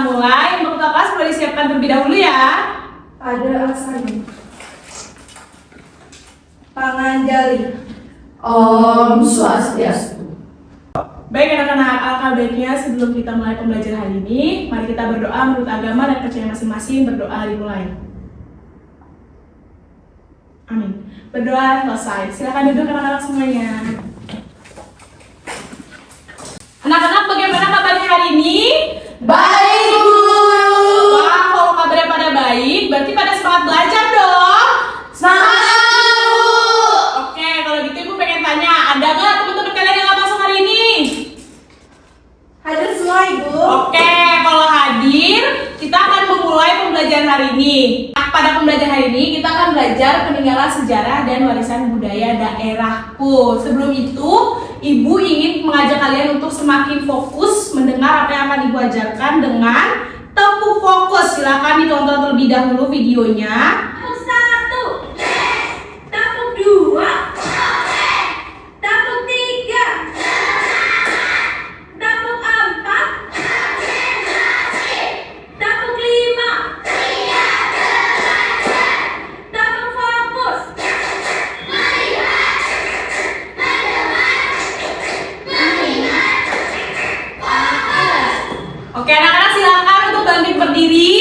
kita mulai. Untuk kelas boleh disiapkan terlebih dahulu ya. Pada Asani Panganjali. Om Swastiastu. Baik anak-anak, alangkah baiknya sebelum kita mulai pembelajaran hari ini, mari kita berdoa menurut agama dan percaya masing-masing. Berdoa dimulai. Amin. Berdoa selesai. Silakan duduk anak-anak semuanya. Anak-anak, bagaimana kabarnya hari ini? Baik, Guru. Wah, kalau kabarnya pada baik, berarti pada semangat belajar dong. Semangat, Guru. Oke, kalau gitu Ibu pengen tanya, ada nggak teman-teman kalian yang nggak masuk hari ini? Hadir semua Ibu. Oke, kalau hadir, kita akan memulai pembelajaran hari ini. Pada pembelajaran hari ini, kita akan belajar peninggalan sejarah dan warisan budaya daerahku. Sebelum itu, Ibu ingin mengajak kalian untuk semakin fokus mendengar apa yang akan Ibu ajarkan dengan tepuk fokus. Silakan ditonton terlebih dahulu videonya. Tepuk 1, tepuk 2, tepuk 3, tepuk 4, tepuk 5, tepuk fokus. Oke, anak-anak silakan untuk bangkit berdiri.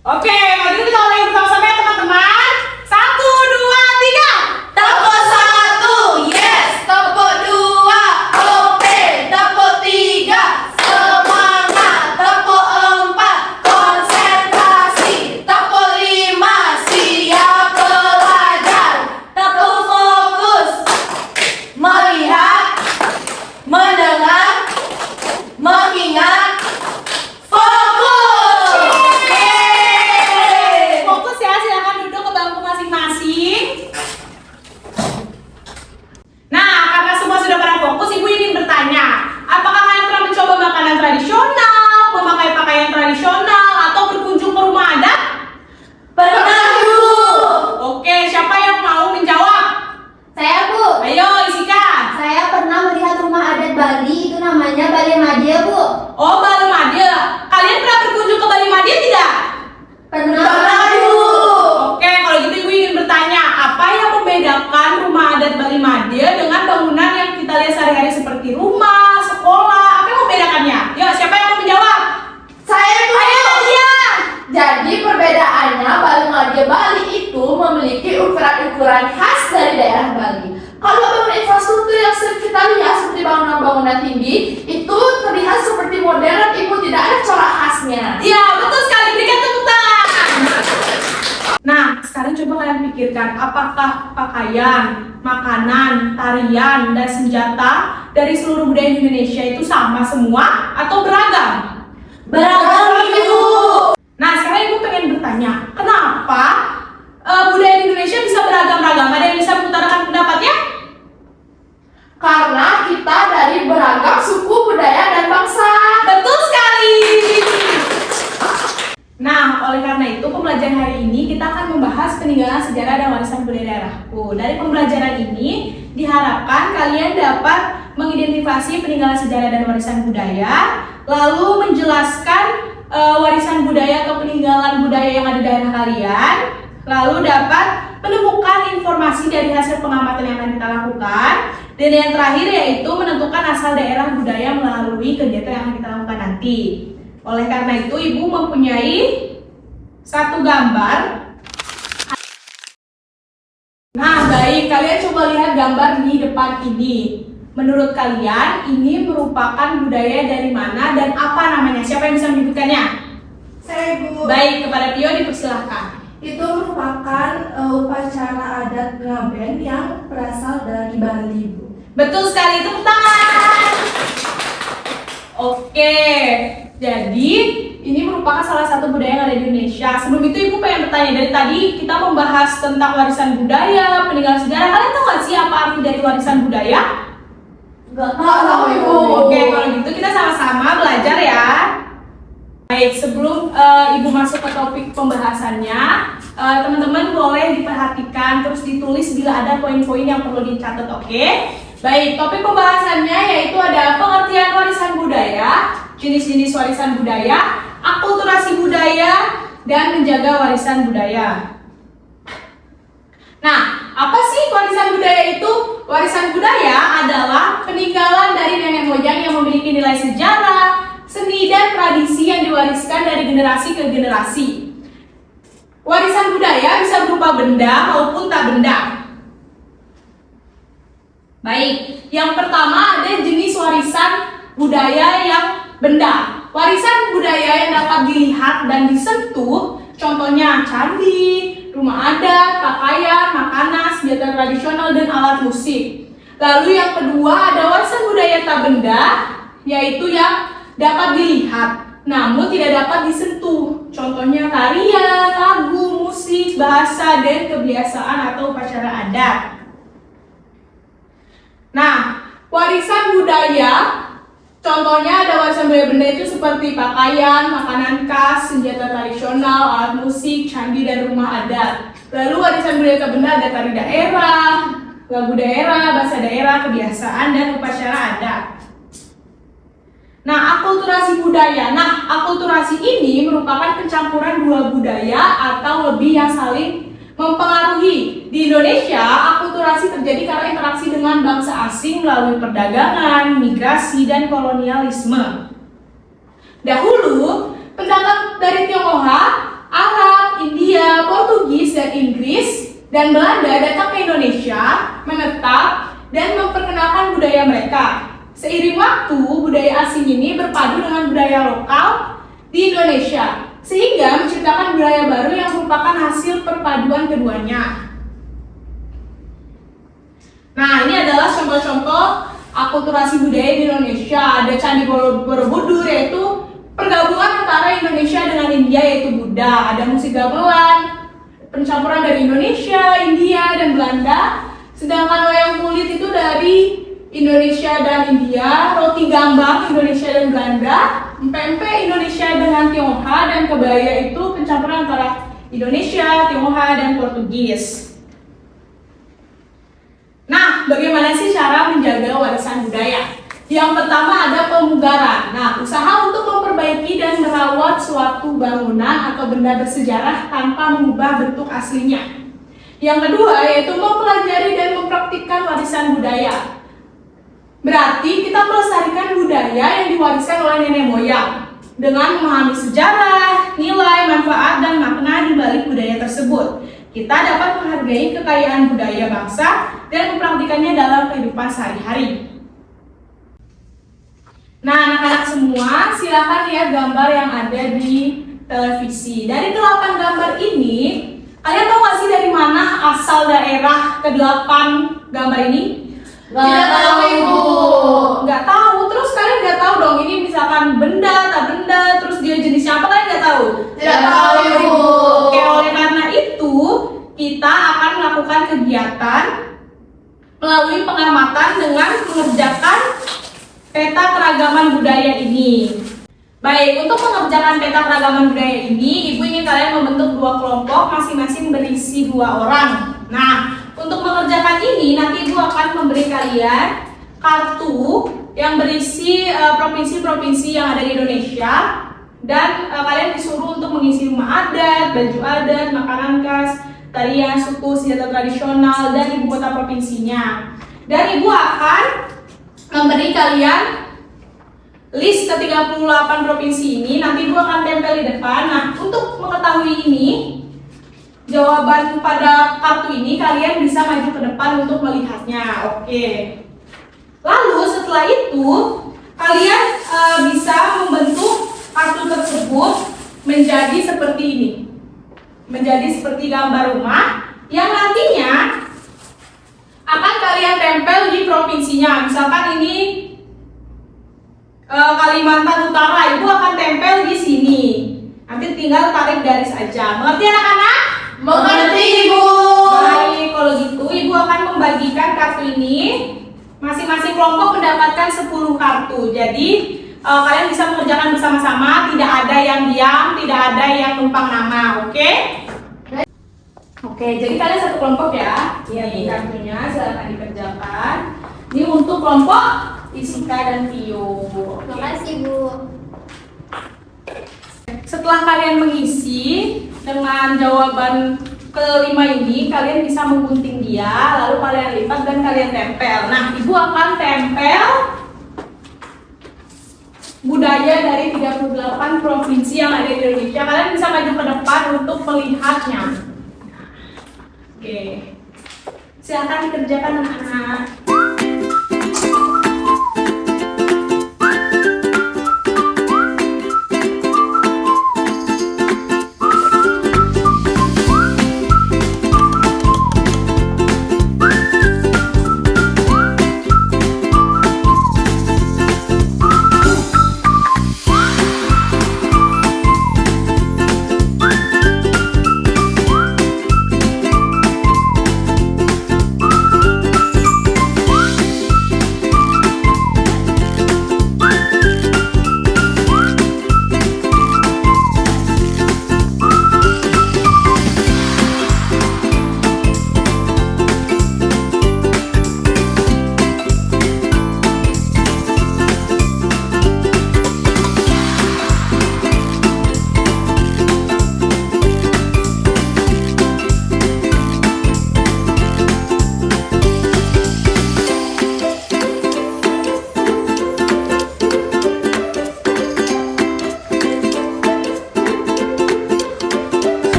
Oke, kalau gitu kita mulai bersama-sama ya teman-teman. 1, 2, 3. Tepuk 1, yes. Tepuk 2, oke. Tepuk 3, semangat. Tepuk 4, konsentrasi. Tepuk 5, siap belajar. Tepuk fokus, melihat, mendengar, mengingat, fokus. Yeay. Fokus ya, silakan duduk ke bangku masing-masing. Nah, karena semua sudah pada fokus, Ibu ingin bertanya, apakah kalian pernah mencoba makanan tradisional, memakai pakaian tradisional, atau berkunjung ke rumah adat? Pernah, Guru. Oke, siapa yang mau menjawab? Saya, Bu. Ayo, Isika. Saya pernah melihat rumah adat Bali, itu namanya Bali Madya, Bu. Oh, Bali Madya. Kalian pernah berkunjung ke Bali Madya tidak? Pernah. Pernah, Guru. Oke, kalau gitu Ibu ingin bertanya, apa yang membedakan rumah adat Bali Madya dengan bangunan yang kita lihat sehari-hari seperti rumah, sekolah? Apa yang membedakannya? Yuk, siapa yang mau menjawab? Saya, Bu. Ayo, Nadia. Jadi perbedaannya Bali Madya Bali itu memiliki ukuran-ukuran khas dari daerah Bali. Kalau bangunan infrastruktur yang sering kita lihat seperti bangunan-bangunan tinggi itu terlihat seperti modern, Ibu, tidak ada corak khasnya. Iya, betul sekali. Berikan tepuk tangan. Nah, sekarang coba kalian pikirkan, apakah pakaian, makanan, tarian, dan senjata dari seluruh budaya Indonesia itu sama semua atau beragam? Beragam, Ibu. Nah, sekarang Ibu pengen bertanya, kenapa budaya di Indonesia bisa beragam-ragam? Ada yang bisa mengutarakan pendapatnya? Karena kita dari beragam suku, budaya, dan bangsa. Betul sekali. Nah, oleh karena itu pembelajaran hari ini kita akan membahas peninggalan sejarah dan warisan budaya daerahku. Dari pembelajaran ini diharapkan kalian dapat mengidentifikasi peninggalan sejarah dan warisan budaya, lalu menjelaskan warisan budaya atau peninggalan budaya yang ada di daerah kalian, lalu dapat menemukan informasi dari hasil pengamatan yang akan kita lakukan, dan yang terakhir yaitu menentukan asal daerah budaya melalui kegiatan yang akan kita lakukan nanti. Oleh karena itu, Ibu mempunyai satu gambar. Nah, baik, kalian coba lihat gambar di depan ini. Menurut kalian, ini merupakan budaya dari mana dan apa namanya? Siapa yang bisa menyebutkannya? Saya, Ibu. Baik, kepada Tio dipersilahkan. Itu merupakan upacara adat ngaben yang berasal dari Bali, Bu. Betul sekali, tepuk tangan. Oke, jadi ini merupakan salah satu budaya yang ada di Indonesia. Sebelum itu Ibu pengen bertanya, dari tadi kita membahas tentang warisan budaya, peninggalan sejarah. Kalian tahu nggak sih apa arti dari warisan budaya? Nggak tahu, Ibu. Oke, kalau gitu kita sama-sama belajar ya. Baik, sebelum Ibu masuk ke topik pembahasannya, teman-teman boleh diperhatikan terus ditulis bila ada poin-poin yang perlu dicatat, oke? Baik, topik pembahasannya yaitu ada pengertian warisan budaya, jenis-jenis warisan budaya, akulturasi budaya, dan menjaga warisan budaya. Nah, apa sih warisan budaya itu? Warisan budaya adalah peninggalan dari nenek moyang yang memiliki nilai sejarah, seni, dan tradisi yang diwariskan dari generasi ke generasi. Warisan budaya bisa berupa benda maupun tak benda. Baik, yang pertama ada jenis warisan budaya yang benda. Warisan budaya yang dapat dilihat dan disentuh, contohnya candi, rumah adat, pakaian, makanan, senjata tradisional, dan alat musik. Lalu yang kedua ada warisan budaya tak benda, yaitu yang dapat dilihat namun tidak dapat disentuh, contohnya tarian, lagu, musik, bahasa, dan kebiasaan atau upacara adat. Nah, warisan budaya, contohnya ada warisan budaya benda itu seperti pakaian, makanan khas, senjata tradisional, alat musik, candi, dan rumah adat. Lalu warisan budaya tak benda ada tari daerah, lagu daerah, bahasa daerah, kebiasaan, dan upacara adat. Nah, akulturasi budaya. Nah, akulturasi ini merupakan pencampuran dua budaya atau lebih yang saling mempengaruhi. Di Indonesia, akulturasi terjadi karena interaksi dengan bangsa asing melalui perdagangan, migrasi, dan kolonialisme. Dahulu, pendatang dari Tionghoa, Arab, India, Portugis, dan Inggris, dan Belanda datang ke Indonesia, menetap, dan memperkenalkan budaya mereka. Seiring waktu, budaya asing ini berpadu dengan budaya lokal di Indonesia, sehingga menciptakan budaya baru yang merupakan hasil perpaduan keduanya. Nah, ini adalah contoh-contoh akulturasi budaya di Indonesia. Ada Candi Borobudur, yaitu pergabungan antara Indonesia dengan India, yaitu Buddha. Ada musik gamelan, pencampuran dari Indonesia, India, dan Belanda. Sedangkan wayang kulit itu dari Indonesia dan India, roti gambang Indonesia dan Belanda, empek-empek Indonesia dengan Tionghoa, dan kebaya itu pencampuran antara Indonesia, Tionghoa, dan Portugis. Nah, bagaimana sih cara menjaga warisan budaya? Yang pertama ada pemugaran. Nah, usaha untuk memperbaiki dan merawat suatu bangunan atau benda bersejarah tanpa mengubah bentuk aslinya. Yang kedua yaitu mempelajari dan mempraktikkan warisan budaya. Berarti kita melestarikan budaya yang diwariskan oleh nenek moyang dengan memahami sejarah, nilai, manfaat, dan makna di balik budaya tersebut. Kita dapat menghargai kekayaan budaya bangsa dan mempraktikannya dalam kehidupan sehari-hari. Nah, anak-anak semua, silakan lihat gambar yang ada di televisi. Dari 8 gambar ini, kalian tahu nggak sih dari mana asal daerah ke-8 gambar ini? Tidak tahu, Ibu. Nggak tahu. Terus kalian nggak tahu dong ini misalkan benda, tak benda, terus dia jenisnya apa, kalian nggak tahu? Tidak tahu, Ibu. Oke, oleh karena itu kita akan melakukan kegiatan melalui pengamatan dengan mengerjakan peta keragaman budaya ini. Baik, untuk mengerjakan peta keragaman budaya ini, Ibu ingin kalian membentuk 2 kelompok masing-masing berisi 2 orang. Nah, untuk mengerjakan ini, nanti Ibu akan memberi kalian kartu yang berisi provinsi-provinsi yang ada di Indonesia, dan kalian disuruh untuk mengisi rumah adat, baju adat, makanan khas, tarian, suku, senjata tradisional, dan ibu kota provinsinya. Dan Ibu akan memberi kalian list ke-38 provinsi ini, nanti Ibu akan tempel di depan. Nah, untuk mengetahui ini, jawaban pada kartu ini, kalian bisa maju ke depan untuk melihatnya. Oke. Lalu setelah itu, kalian bisa membentuk kartu tersebut menjadi seperti ini. Menjadi seperti gambar rumah yang nantinya akan kalian tempel di provinsinya. Misalkan ini Kalimantan Utara, Ibu akan tempel di sini. Nanti tinggal tarik garis aja. Mengerti anak-anak? Mengerti, Ibu. Baik, kalau gitu Ibu akan membagikan kartu ini. Masing-masing kelompok mendapatkan 10 kartu. Jadi kalian bisa mengerjakan bersama-sama. Tidak ada yang diam, tidak ada yang numpang nama. Oke? Oke, jadi kalian satu kelompok ya. Ini kartunya, silakan dikerjakan. Ini untuk kelompok Fisika dan Tio. Terima kasih, Bu. Setelah kalian mengisi dengan jawaban kelima ini, kalian bisa menggunting dia, lalu kalian lipat dan kalian tempel. Nah, Ibu akan tempel budaya dari 38 provinsi yang ada di Indonesia. Kalian bisa maju ke depan untuk melihatnya. Oke. Silakan dikerjakan anak-anak.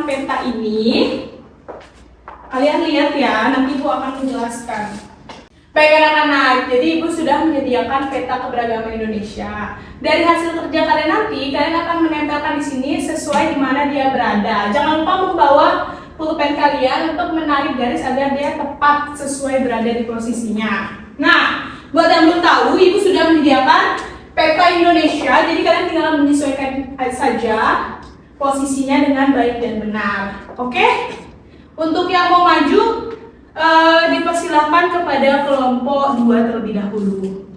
Peta ini, kalian lihat ya, nanti Ibu akan menjelaskan. Baik anak-anak, jadi Ibu sudah menyediakan peta keberagaman Indonesia. Dari hasil kerja kalian nanti, kalian akan menempelkan di sini sesuai di mana dia berada. Jangan lupa membawa pulpen kalian untuk menarik garis agar dia tepat sesuai berada di posisinya. Nah, buat yang belum tahu, Ibu sudah menyediakan peta Indonesia, jadi kalian tinggal menyesuaikan saja posisinya dengan baik dan benar. Oke? Untuk yang mau maju, dipersilakan kepada kelompok 2 terlebih dahulu.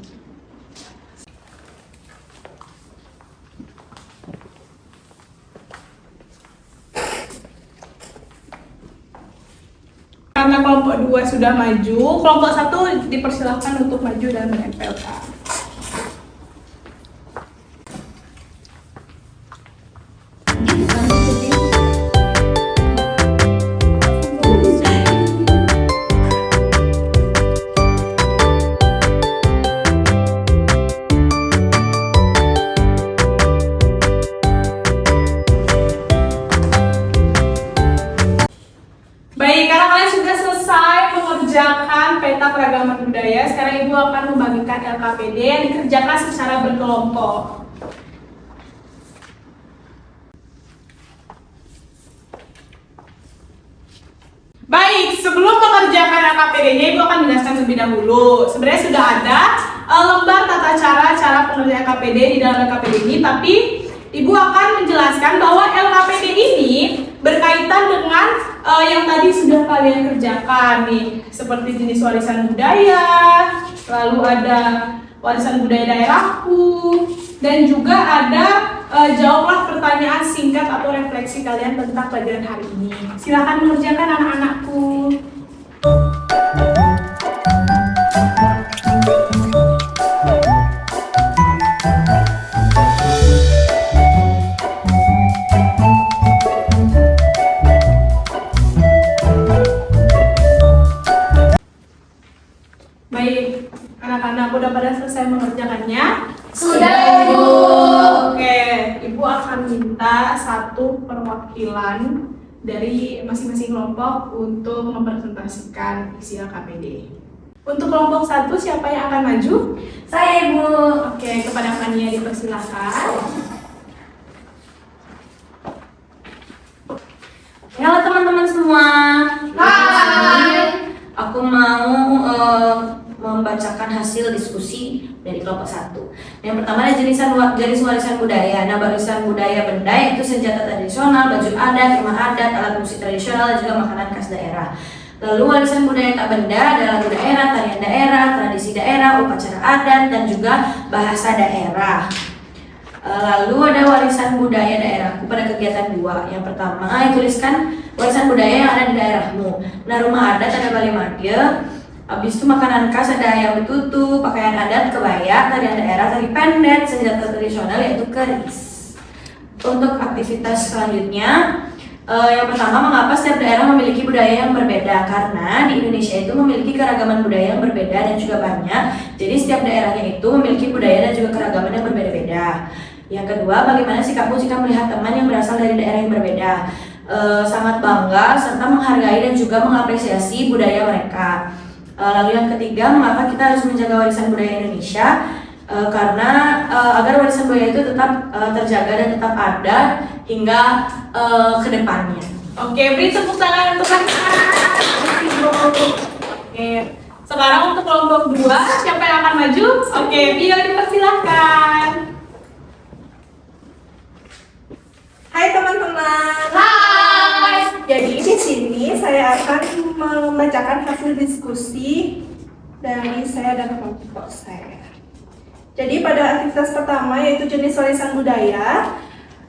Karena kelompok 2 sudah maju, kelompok 1 dipersilakan untuk maju dan menempelkan. Baik, karena kalian sudah selesai mengerjakan peta keragaman budaya, sekarang Ibu akan membagikan LKPD yang dikerjakan secara berkelompok. Baik, sebelum mengerjakan LKPD-nya, Ibu akan menjelaskan terlebih dahulu. Sebenarnya sudah ada lembar tata cara pengerjaan LKPD di dalam LKPD ini, tapi Ibu akan menjelaskan bahwa LKPD ini berkaitan dengan yang tadi sudah kalian kerjakan nih, seperti jenis warisan budaya, lalu ada warisan budaya daerahku, dan juga ada jawablah pertanyaan singkat atau refleksi kalian tentang pelajaran hari ini. Silakan mengerjakan anak-anakku. Baik, anak-anak udah pada selesai mengerjakannya? Sudah, Ibu. Oke, Ibu akan minta satu perwakilan perwakilan dari masing-masing kelompok untuk mempresentasikan isi LKPD. Untuk kelompok 1, siapa yang akan maju? Saya, Ibu. Oke, kepada Fania dipersilahkan. Halo teman-teman semua. Hai. Aku mau membacakan hasil diskusi dari kelompok 1. Yang pertama ada jenis warisan budaya. Nah, warisan budaya benda yaitu senjata tradisional, baju adat, rumah adat, alat musik tradisional, dan juga makanan khas daerah. Lalu warisan budaya tak benda ada lagu daerah, tarian daerah, tradisi daerah, upacara adat, dan juga bahasa daerah. Lalu ada warisan budaya daerahku pada kegiatan 2. Yang pertama, tuliskan warisan budaya yang ada di daerahmu. Nah, rumah adat ada Bali Madya. Habis itu makanan khas ada ayam betutu, pakaian adat kebaya, tarian daerah, tari pendet, senjata tradisional yaitu keris. Untuk aktivitas selanjutnya, yang pertama, mengapa setiap daerah memiliki budaya yang berbeda? Karena di Indonesia itu memiliki keragaman budaya yang berbeda dan juga banyak. Jadi setiap daerahnya itu memiliki budaya dan juga keragaman yang berbeda-beda. Yang kedua, bagaimana sikapmu jika melihat teman yang berasal dari daerah yang berbeda? Sangat bangga serta menghargai dan juga mengapresiasi budaya mereka. Lalu yang ketiga, mengapa kita harus menjaga warisan budaya Indonesia? Karena agar warisan budaya itu tetap terjaga dan tetap ada hingga ke depannya. Oke, beri tepuk tangan untuk Fania. Oke, sekarang untuk kelompok 2, siapa yang akan maju? Oke, Pio dipersilahkan. Hai teman-teman. Hai. Jadi di sini saya akan membacakan hasil diskusi dari saya dan kelompok saya. Jadi pada aktivitas pertama yaitu jenis warisan budaya,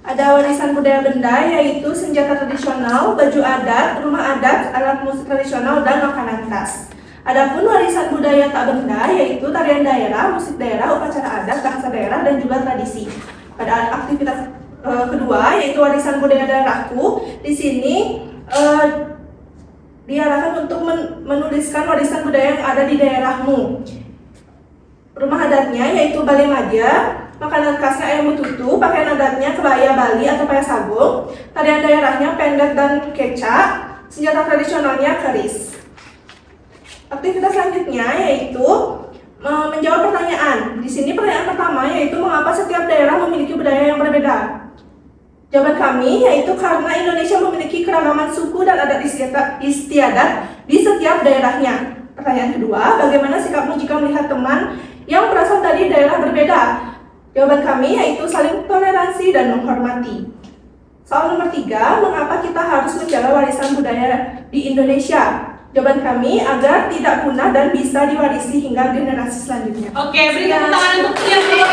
ada warisan budaya benda yaitu senjata tradisional, baju adat, rumah adat, alat musik tradisional, dan makanan khas. Adapun warisan budaya tak benda yaitu tarian daerah, musik daerah, upacara adat, bahasa daerah, dan juga tradisi. Pada aktivitas kedua yaitu warisan budaya daerahku, di sini diarahkan untuk menuliskan warisan budaya yang ada di daerahmu. Rumah adatnya yaitu Bali Madya, makanan khasnya ayam betutu, pakaian adatnya kebaya Bali atau paya sabung, tarian daerahnya pendet dan kecak, senjata tradisionalnya keris. Aktivitas selanjutnya yaitu menjawab pertanyaan. Di sini pertanyaan pertama yaitu mengapa setiap daerah memiliki budaya yang berbeda? Jawaban kami yaitu karena Indonesia memiliki keragaman suku dan adat istiadat di setiap daerahnya. Pertanyaan kedua, bagaimana sikapmu jika melihat teman yang berasal dari daerah berbeda? Jawaban kami yaitu saling toleransi dan menghormati. Soal nomor 3, mengapa kita harus menjaga warisan budaya di Indonesia? Jawaban kami agar tidak punah dan bisa diwarisi hingga generasi selanjutnya. Oke, beri tepuk tangan untuk Pio.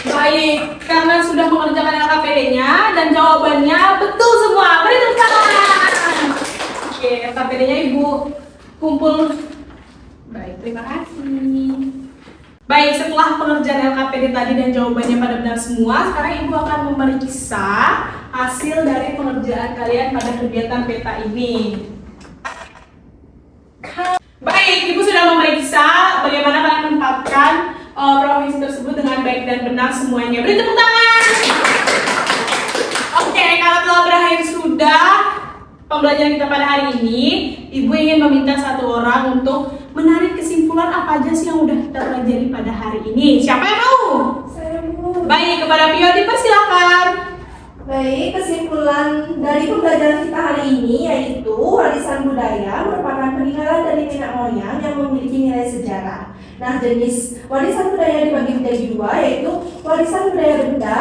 Baik, karena sudah mengerjakan LKPD-nya dan jawabannya betul semua, beri tepuk tangan. Oke, LKPD-nya Ibu kumpul. Baik, terima kasih. Baik, setelah pengerjaan LKPD tadi dan jawabannya pada benar semua, sekarang Ibu akan memeriksa hasil dari pengerjaan kalian pada kegiatan peta ini. Baik, Ibu sudah memeriksa bagaimana kalian menempatkan provinsi tersebut dengan baik dan benar semuanya. Beri tepuk tangan. Oke, kalau telah berakhir sudah pembelajaran kita pada hari ini, Ibu ingin meminta satu orang untuk menarik kesimpulan apa aja sih yang udah kita pelajari pada hari ini. Siapa yang mau? Saya Bu. Baik, kepada Pio dipersilakan. Baik, kesimpulan dari pembelajaran kita hari ini yaitu warisan budaya merupakan peninggalan dari nenek moyang yang memiliki nilai sejarah. Nah, jenis warisan budaya dibagi menjadi 2 yaitu warisan budaya benda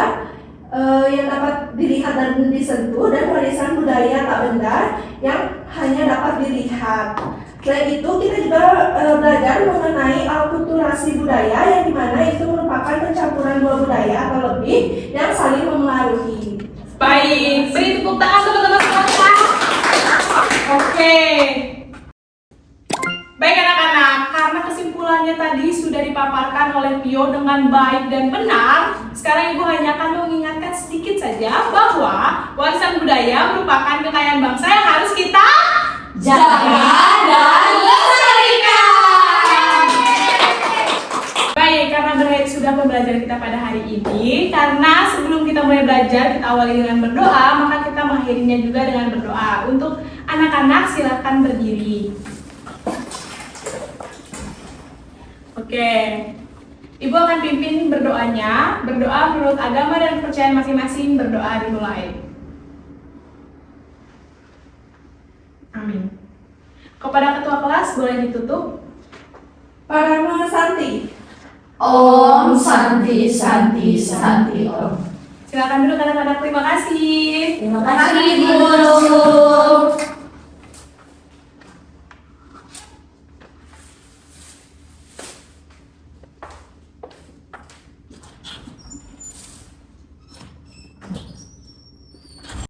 yang dapat dilihat dan disentuh dan warisan budaya tak benda yang hanya dapat dilihat. Selain itu, kita juga belajar mengenai alkulturasi budaya yang dimana itu merupakan pencampuran 2 budaya atau lebih yang saling memengaruhi. Baik, beri tepuk tangan teman-teman semua. Oke. Baik anak-anak, karena kesimpulannya tadi sudah dipaparkan oleh Pio dengan baik dan benar, sekarang Ibu hanya akan mengingatkan sedikit saja bahwa warisan budaya merupakan kekayaan bangsa yang harus kita Jaga dan lestarikan. Baik, karena mulai sudah pembelajaran kita pada hari ini. Karena sebelum kita mulai belajar, kita awali dengan berdoa, maka kita mengakhirinya juga dengan berdoa. Untuk anak-anak silakan berdiri. Oke. Ibu akan pimpin berdoanya. Berdoa menurut agama dan kepercayaan masing-masing. Berdoa dimulai. Amin. Kepada ketua kelas boleh ditutup. Parama Santi. Om Santi Santi Santi Om. Silakan duduk anak-anak. Terima kasih. Terima kasih Ibu.